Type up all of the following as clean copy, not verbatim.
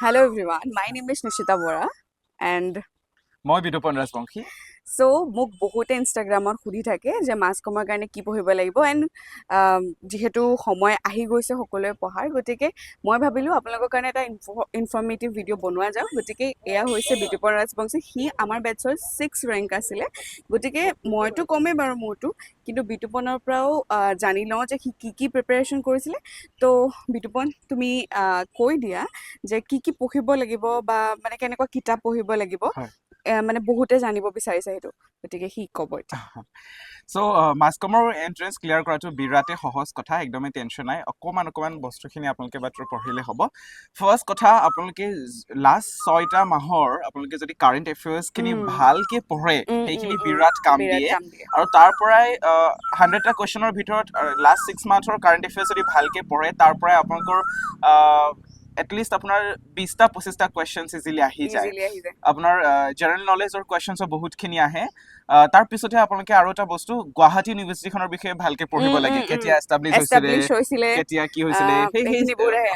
Hello everyone, my name is Nishita Bora and মই Bitupan Rajbongshi so মোক বহুতে ইনষ্টাগ্ৰামত সুধি থাকে যে মাছ কমৰ কাৰণে কি পঢ়িব লাগিব এণ্ড যিহেতু সময় আহি গৈছে সকলোৱে পঢ়াৰ গতিকে মই ভাবিলোঁ আপোনালোকৰ কাৰণে এটা ইনফৰ্মেটিভ ভিডিঅ' বনোৱা যাওক গতিকে এয়া হৈছে বিতুপন ৰাজবংশী সি আমাৰ বেটছৰ 6 ৰেংক আছিলে গতিকে মইতো কমেই বাৰু মোৰতো কিন্তু বিতুপনৰ পৰাও জানি লওঁ যে সি কি প্ৰিপাৰেশ্যন কৰিছিলে তো বিতুপন তুমি কৈ দিয়া যে কি পঢ়িব লাগিব বা মানে কেনেকুৱা কিতাপ পঢ়িব লাগিব মানে বহুতে জানিব বিচাৰিছে সেইটো গতিকে সি ক'ব এতিয়া সো মাছ কমৰ এন্ট্ৰেন্স ক্লিয়াৰ কৰাটো বিৰাটে সহজ কথা একদমেই টেনশ্যন নাই অকমান বস্তুখিনি আপোনালোকে মাত্ৰ পঢ়িলে হ'ব ফাৰ্ষ্ট কথা আপোনালোকে লাষ্ট 6টা মাহৰ আপোনালোকে যদি কাৰেণ্ট এফেয়াৰ্ছখিনি ভালকে পঢ়ে সেইখিনি বিৰাট কাম দিয়ে আৰু তাৰ পৰাই 100টা কুৱেশ্যনৰ ভিতৰত লাষ্ট 6 মান্থৰ কাৰেণ্ট এফেয়াৰ্ছ যদি ভালকে পঢ়ে তাৰ পৰাই আপোনালোকৰ এটলিষ্ট আপোনাৰ 20টা 25টা কুৱেশ্যনছ ইজিলি আহি যায় আপোনাৰ জেনেৰেল নলেজৰ কুৱেশ্যনছ বহুতখিনি আহে তাৰ পিছতহে আপোনালোকে আৰু এটা বস্তু গুৱাহাটী ইউনিভাৰ্চিটিখনৰ বিষয়ে ভালকে পঢ়িব লাগে কেতিয়া এষ্টাব্লিছ হৈছিলে কেতিয়া কি হৈছিলে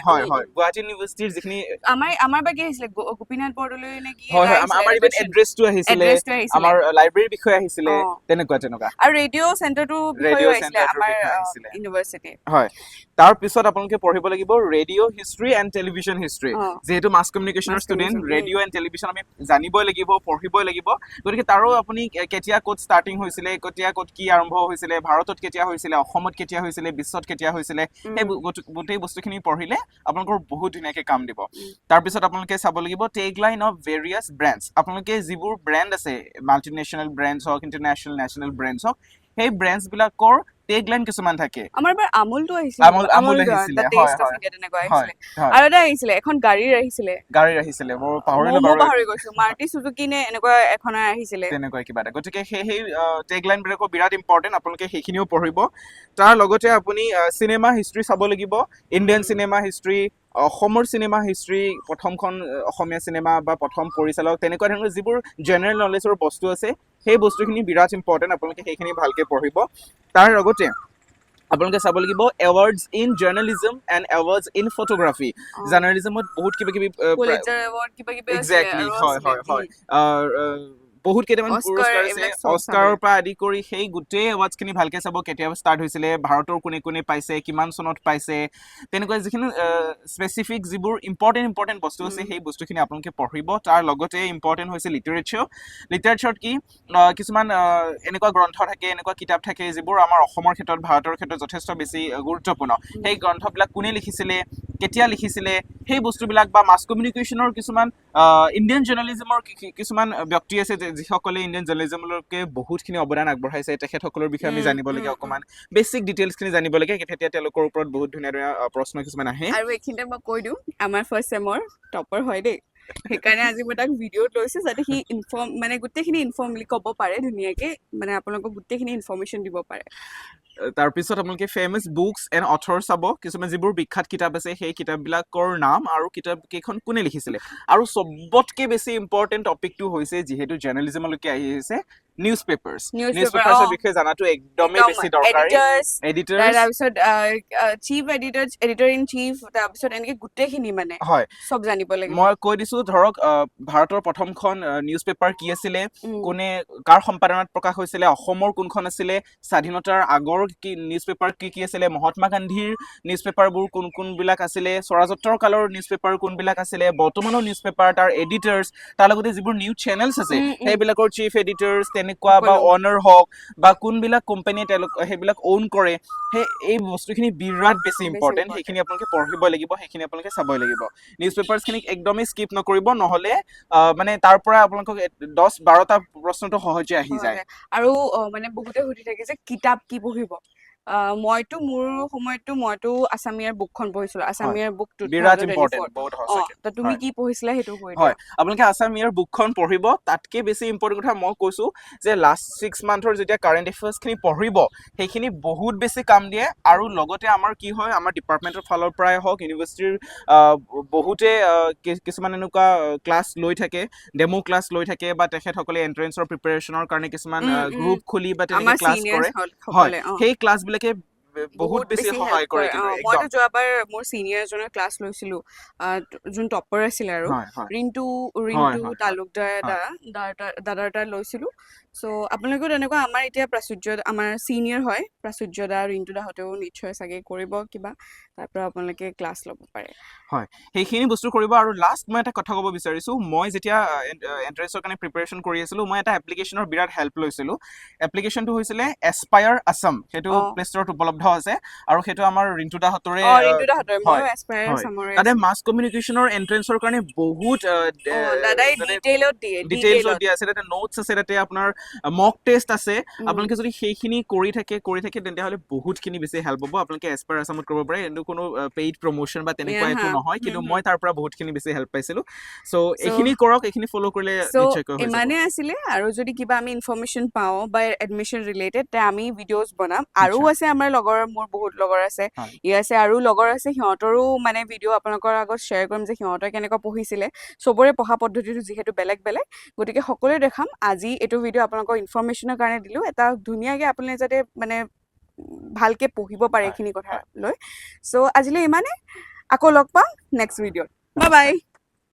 হয় গুৱাহাটী ইউনিভাৰ্চিটিৰ যিখিনি আমাৰ বাকি আহিছিলে গোপীনাথ বৰদলৈ নে কি হয় আমাৰ ইভেন এড্ৰেছটো আহিছিলে আমাৰ লাইব্ৰেৰীৰ বিষয়ে আহিছিলে তেনেকুৱা আৰু ৰেডিঅ' চেণ্টাৰটো বিষয়ে আহিছিলে আমাৰ ইউনিভাৰ্চিটি হয় তাৰ পিছত আপোনালোকে পঢ়িব লাগিব radio' history and television history যেহেতু মাছ কমিউনিকেশ্যনৰ ষ্টুডেণ্ট ৰেডিঅ' এণ্ড টেলিভিছন আমি জানিবই লাগিব পঢ়িবই লাগিব গতিকে তাৰো আপুনি কেতিয়া ক'ত ষ্টাৰ্টিং হৈছিলে কেতিয়া ক'ত কি আৰম্ভ হৈছিলে ভাৰতত কেতিয়া হৈছিলে অসমত কেতিয়া হৈছিলে বিশ্বত কেতিয়া হৈছিলে সেই গোটেই বস্তুখিনি পঢ়িলে আপোনালোকৰ বহুত ধুনীয়াকৈ কাম দিব তাৰপিছত আপোনালোকে চাব লাগিব tag line of various brands আপোনালোকে যিবোৰ ব্ৰেণ্ড আছে মাল্টিনেশ্যনেল ব্ৰেণ্ডছ হওক ইণ্টাৰনেশ্যনেল নেশ্যনেল ব্ৰেণ্ডছ হওক সেই ব্ৰেণ্ডছবিলাকৰ টেগ লাইন কিছুমান থাকে আমাৰ বাৰ আমুলটো আহিছিলে আমুল আহিছিলে আৰু এটা আহিছিলে এখন গাড়ীৰ আহিছিলে মই পাহৰি গৈছো মাৰুতি সুজুকি নে এনেকুৱা এখন আহিছিলে তেনেকুৱা কিবা এটা গতিকে সেই টেগ লাইন বিলাকো বিৰাট ইম্পৰ্টেণ্ট আপোনালোকে সেইখিনিও পঢ়িব তাৰ লগতে আপুনি চিনেমা হিষ্ট্ৰী চাব লাগিব ইণ্ডিয়ান চিনেমা হিষ্ট্ৰী অসমৰ চিনেমা হিষ্ট্ৰী প্ৰথমখন অসমীয়া চিনেমা বা প্ৰথম পৰিচালক তেনেকুৱা ধৰণৰ যিবোৰ জেনেৰেল নলেজৰ বস্তু আছে সেই বস্তুখিনি বিৰাট ইম্পৰ্টেণ্ট আপোনালোকে সেইখিনি ভালকৈ পঢ়িব তাৰ লগতে আপোনালোকে চাব লাগিব awards in journalism and awards in photography জাৰ্নেলিজমত বহুত কিবা কিবি এক্সেক্টলি হয় বহুত কেইটামান পুৰস্কাৰ আছে অস্কাৰৰ পৰা আদি কৰি সেই গোটেই এৱাৰ্ডছখিনি ভালকৈ চাব কেতিয়া ষ্টাৰ্ট হৈছিলে ভাৰতৰ কোনে পাইছে কিমান চনত পাইছে তেনেকুৱা যিখিনি স্পেচিফিক যিবোৰ ইম্পৰ্টেণ্ট বস্তু আছে সেই বস্তুখিনি আপোনালোকে পঢ়িব তাৰ লগতে ইম্পৰ্টেণ্ট হৈছে লিটাৰেচাৰত কি কিছুমান এনেকুৱা গ্ৰন্থ থাকে এনেকুৱা কিতাপ থাকে যিবোৰ আমাৰ অসমৰ ক্ষেত্ৰত ভাৰতৰ ক্ষেত্ৰত যথেষ্ট বেছি গুৰুত্বপূৰ্ণ সেই গ্ৰন্থবিলাক কোনে লিখিছিলে কেতিয়া লিখিছিলে সেই বস্তুবিলাক বা মাছ কমিউনিকেশ্যনৰ কিছুমান ইণ্ডিয়ান জাৰ্নেলিজমৰ কিছুমান ব্যক্তি আছে যিসকলে ইণ্ডিয়ান জাৰ্নেলিজমলৈকে বহুতখিনি অৱদান আগবঢ়াইছে তেখেতসকলৰ বিষয়ে আমি জানিব লাগে অকণমান বেছিক ডিটেইলছখিনি জানিব লাগে তেতিয়া তেওঁলোকৰ ওপৰত বহুত ধুনীয়া প্ৰশ্ন কিছুমান আহে আৰু এইখিনিতে মই কৈ দিওঁ আমাৰ ফাৰ্ষ্ট চেমৰ টপাৰ হয় দেই সেইকাৰণে আজি মই তাক ভিডিঅ'ত লৈছো যাতে সি মানে গোটেইখিনি ইনফৰ্মলি ক'ব পাৰে ধুনীয়াকে মানে আপোনালোকক গোটেইখিনি ইনফৰ্মেশ্যন দিব পাৰে তাৰপিছত আপোনালোকে ফেমাছ বুকছ এণ্ড অথৰ চাব কিছুমান যিবোৰ বিখ্যাত কিতাপ আছে সেই কিতাপবিলাকৰ নাম আৰু কিতাপকেইখন কোনে লিখিছিলে আৰু চবতকৈ বেছি ইম্পৰ্টেণ্ট টপিকটো হৈছে যিহেতু জাৰ্নেলিজমলৈকে আহি আহিছে নিউজ পেপাৰ্ছৰ বিষয়ে জানাটো একদমেই বেছি দৰকাৰী তাৰপিছত চিফ এডিটৰ ইন চিফ তাৰপিছত এনেকে গোটেইখিনি মানে চব জানিব লাগিব মই কৈ দিছো ধৰক ভাৰতৰ প্ৰথমখন নিউজ পেপাৰ কি আছিলে কোনে কাৰ সম্পাদনাত প্ৰকাশ হৈছিলে অসমৰ কোনখন আছিলে স্বাধীনতাৰ আগৰ কি নিউজ পেপাৰ কি আছিলে মহাত্মা গান্ধীৰ নিউজ পেপাৰবোৰ কোনবিলাক আছিলে স্বৰাজত্বৰ কালৰ নিউজ পেপাৰ কোনবিলাক আছিলে বৰ্তমানৰ নিউজ পেপাৰ তাৰ এডিটৰ্ছ তাৰ লগতে যিবোৰ নিউজ চেনেলছ আছে সেইবিলাকৰ চিফ এডিটৰ্ছ তেনেকুৱা বা অনাৰ হওক বা কোনবিলাক কোম্পানীয়ে তেওঁলোক সেইবিলাক অ'ন কৰে সেই এই বস্তুখিনি বিৰাট বেছি ইম্পৰ্টেণ্ট সেইখিনি আপোনালোকে পঢ়িব লাগিব সেইখিনি আপোনালোকে চাবই লাগিব নিউজ পেপাৰ্ছখিনিক একদমেই স্কিপ নকৰিব নহ'লে মানে তাৰ পৰা আপোনালোকক 10-12টা প্ৰশ্নটো সহজে আহি যায় আৰু মানে বহুতে সুধি থাকে যে কিতাপ কি পঢ়িব মইতো মোৰ সময়তো মইতো আছামিয়াৰ বুকখন পঢ়িছিলো আছামিয়াৰ বুকটো বিৰাট ইম্পৰ্টেণ্ট বহুত সঁচাকৈ তো তুমি কি পঢ়িছিলা সেইটো কৈ হয় আপোনালোকে আছামিয়াৰ বুকখন পঢ়িব তাতকৈ বেছি ইম্পৰ্টেণ্ট কথা মই কৈছোঁ যে লাষ্ট 6 মান্থৰ যেতিয়া কাৰেণ্ট এফেয়াৰ্ছখিনি পঢ়িব সেইখিনি বহুত বেছি কাম দিয়ে আৰু লগতে আমাৰ কি হয় আমাৰ ডিপাৰ্টমেণ্টৰ ফালৰ পৰাই হওক ইউনিভাৰ্চিটিৰ বহুতে কিছুমান এনেকুৱা ক্লাছ লৈ থাকে ডেমো ক্লাছ লৈ থাকে বা তেখেতসকলে এণ্ট্ৰেঞ্চৰ প্ৰিপেৰেশ্যনৰ কাৰণে কিছুমান গ্ৰুপ খুলি বা তেনেকৈ ক্লাছ কৰে হয় সেই ক্লাছবিলাকে বহুত বেছি সহায় কৰে কিন্তু একদম মইতো যোৱাবাৰ মোৰ চিনিয়ৰ এজনৰ ক্লাছ লৈছিলোঁ যোন টপাৰ আছিলে আৰু হয় হয় ৰিণ্টু হয় ৰিণ্টু হয় তালুকদাৰ দাদাৰ তাত লৈছিলোঁ চ' আপোনালোকেও তেনেকুৱা আমাৰ এতিয়া প্ৰাচুৰ্য আমাৰ চিনিয়ৰ হয় প্ৰাচুৰ্য দা ৰিণ্টু দাহঁতেও নিশ্চয় চাগে কৰিব কিবা তাৰ পৰা আপোনালোকে ক্লাছ ল'ব পাৰে হয় সেইখিনি বস্তু কৰিব আৰু লাষ্ট মই এটা কথা ক'ব বিচাৰিছোঁ মই যেতিয়া এণ্ট্ৰেঞ্চৰ কাৰণে প্ৰিপেৰেশ্যন কৰি আছিলোঁ মই এটা এপ্লিকেশ্যনৰ বিৰাট হেল্প লৈছিলোঁ এপ্লিকেশ্যনটো হৈছিলে এছপায়াৰ আছাম সেইটো অঁ প্লে ষ্টৰত উপলব্ধ আছে আৰু সেইটো আমাৰ ৰিণ্টু দাহঁতৰে ৰিণ্টু দাহঁতৰ হয় ময়ো এছপায়াৰ হয় আছামৰে তাতে আছিলোঁ মাছ কমিউনিকেশ্যনৰ এণ্ট্ৰেঞ্চৰ কাৰণে বহুত দাদাই তাতে ডিটেইলত দিয়ে ডিটেইলছত দিয়া আছে তাতে নোটছ আছে তাতে আপোনাৰ মক টেষ্ট আছে উম, আপোনালোকে যদি সেইখিনি কৰি থাকে তেতিয়াহ'লে বহুতখিনি বেছি হেল্প হ'ব আপোনালোকে এছপায়াৰ আছামত কৰিব পাৰে এইটো কোনো পেইড প্ৰমোশ্যন বা তেনেকুৱা একো নহয় কিন্তু মই তাৰ পৰা বহুতখিনি বেছি হেল্প পাইছিলোঁ চ' এইখিনি কৰক এইখিনি ফ'ল' কৰিলে নিশ্চয়কৈ হৈ যাব ইমানে আছিলে আৰু যদি কিবা আমি ইনফৰমেশ্যন পাওঁ বা এডমিশ্যন ৰিলেটেড তে আমি ভিডিঅ'জ বনাম আৰু নিশ্চয়। আছে আমাৰ লগৰ মোৰ বহুত লগৰ আছে হয় ই আছে আৰু লগৰ আছে সিহঁতৰো মানে ভিডিঅ' আপোনালোকৰ আগত শ্বেয়াৰ কৰিম যে সিহঁতে কেনেকুৱা পঢ়িছিলে চবৰে পঢ়া পদ্ধতিটো যিহেতু বেলেগ বেলেগ গতিকে সকলোৱে দেখাম আজি এইটো ভিডিঅ' আপোনালোকৰ ইনফৰমেশ্যনৰ কাৰণে দিলোঁ এটা ধুনীয়াকৈ আপুনি যাতে মানে ভালকৈ পঢ়িব পাৰে হয় এইখিনি কথা হয় লৈ চ' আজিলৈ ইমানে আকৌ লগ পাম নেক্সট ভিডিঅ'ত বাই নমস্কাৰ বাই